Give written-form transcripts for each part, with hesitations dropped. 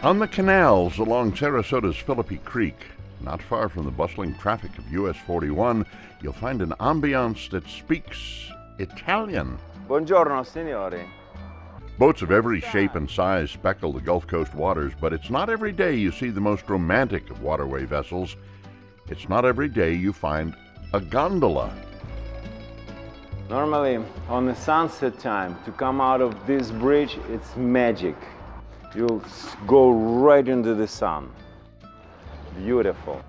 On the canals along Sarasota's Phillippe Creek, not far from the bustling traffic of US 41, you'll find an ambiance that speaks Italian. Buongiorno, signori. Boats of every shape and size speckle the Gulf Coast waters, but it's not every day you see the most romantic of waterway vessels. It's not every day you find a gondola. Normally, on the sunset time, to come out of this bridge, it's magic. You'll go right into the sun. Beautiful.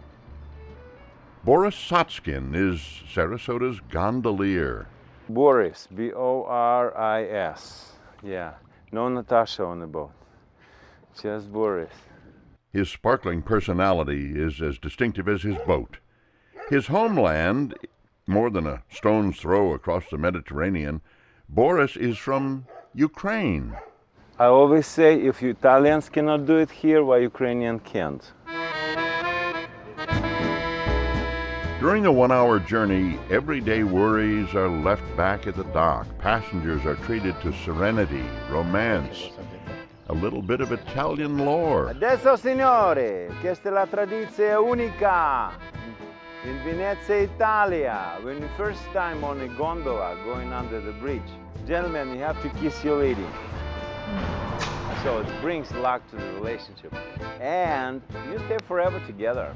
Boris is Sarasota's gondolier. Boris, B-O-R-I-S. Yeah, no Natasha on the boat, just Boris. His sparkling personality is as distinctive as his boat. His homeland, more than a stone's throw across the Mediterranean, Boris is from Ukraine. I always say, if you Italians cannot do it here, why Ukrainian can't? During a one-hour journey, everyday worries are left back at the dock. Passengers are treated to serenity, romance, a little bit of Italian lore. Adesso, signore, questa è la tradizione unica in Venezia, Italia. When you first time on a gondola going under the bridge, gentlemen, you have to kiss your lady. So it brings luck to the relationship. And you stay forever together.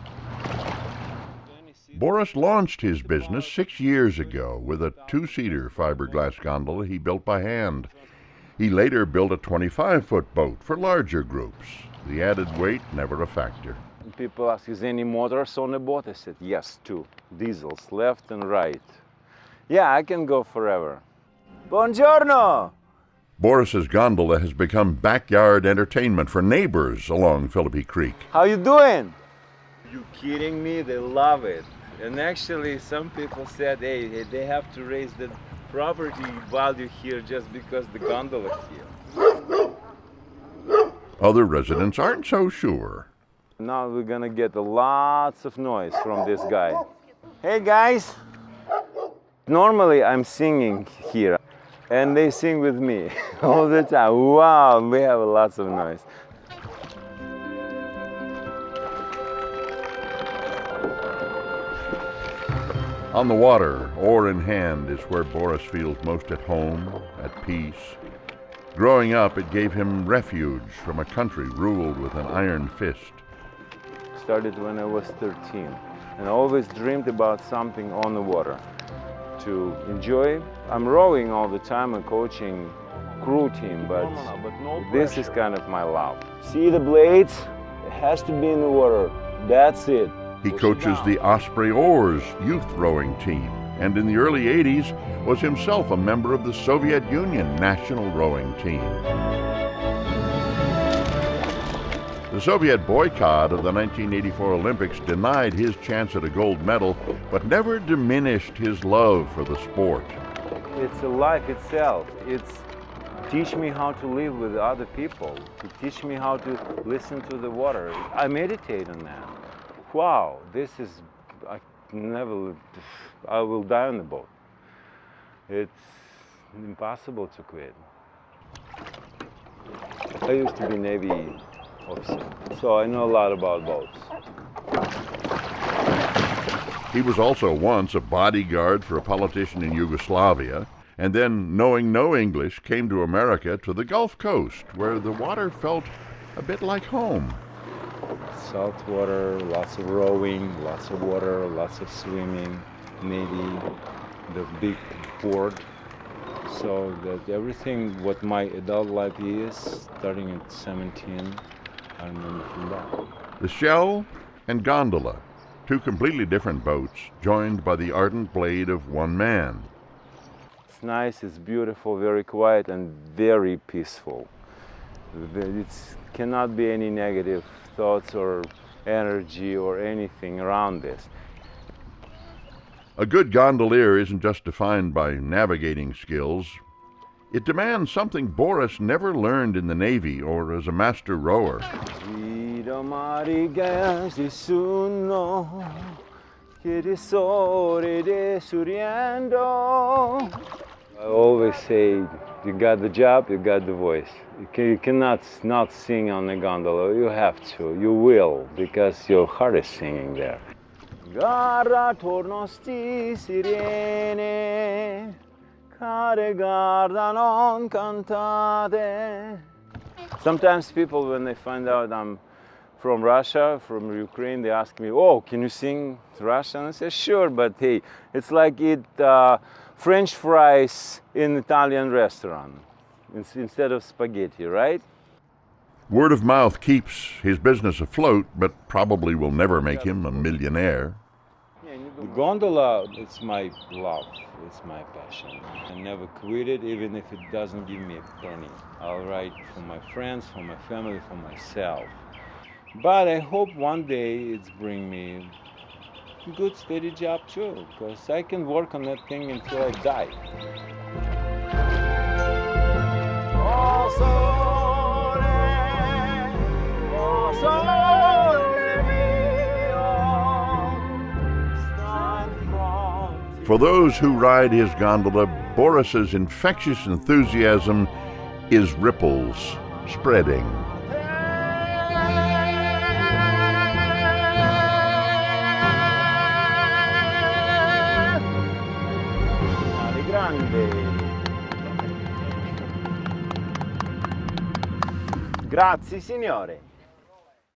Boris launched his business 6 years ago with a two-seater fiberglass gondola he built by hand. He later built a 25-foot boat for larger groups. The added weight never a factor. People ask, is any motors on the boat? I said, yes, two. Diesels, left and right. Yeah, I can go forever. Buongiorno! Boris's gondola has become backyard entertainment for neighbors along Phillippe Creek. How you doing? You kidding me? They love it. And actually, some people said, hey, they have to raise the property value here just because the gondola here. Other residents aren't so sure. Now we're gonna get lots of noise from this guy. Hey guys! Normally I'm singing here, and they sing with me all the time. Wow, we have lots of noise. On the water, oar in hand, is where Boris feels most at home, at peace. Growing up, it gave him refuge from a country ruled with an iron fist. Started when I was 13, and I always dreamed about something on the water to enjoy. I'm rowing all the time and coaching crew team, but this is kind of my love. See the blades? It has to be in the water. That's it. He coaches the Osprey Oars youth rowing team, and in the early 80s was himself a member of the Soviet Union national rowing team. The Soviet boycott of the 1984 Olympics denied his chance at a gold medal, but never diminished his love for the sport. It's a life itself. It's teach me how to live with other people, to teach me how to listen to the water. I meditate on that. Wow, this is, I will die on the boat. It's impossible to quit. I used to be Navy officer, so I know a lot about boats. He was also once a bodyguard for a politician in Yugoslavia, and then, knowing no English, came to America to the Gulf Coast, where the water felt a bit like home. Salt water, lots of rowing, lots of water, lots of swimming, Navy, the big port. So that everything what my adult life is, starting at 17, I remember from that. The Shell and Gondola, two completely different boats, joined by the ardent blade of one man. It's nice, it's beautiful, very quiet and very peaceful. It cannot be any negative thoughts or energy or anything around this. A good gondolier isn't just defined by navigating skills. It demands something Boris never learned in the Navy or as a master rower. I always say You got the job, you got the voice. You cannot not sing on the gondola. You have to. You will, because your heart is singing there. Garra torno sti sirene, care guardano cantate. Sometimes people, when they find out I'm from Russia, from Ukraine, they ask me, "Oh, can you sing Russian?" I say, "Sure, but hey, it's like eat French fries in Italian restaurant instead of spaghetti, right?" Word of mouth keeps his business afloat, but probably will never make him a millionaire. The gondola, it's my love, it's my passion. I never quit it, even if it doesn't give me a penny. I'll ride for my friends, for my family, for myself. But I hope one day it's bring me a good steady job too, because I can work on that thing until I die. For those who ride his gondola, Boris's infectious enthusiasm is ripples spreading. Grazie signore.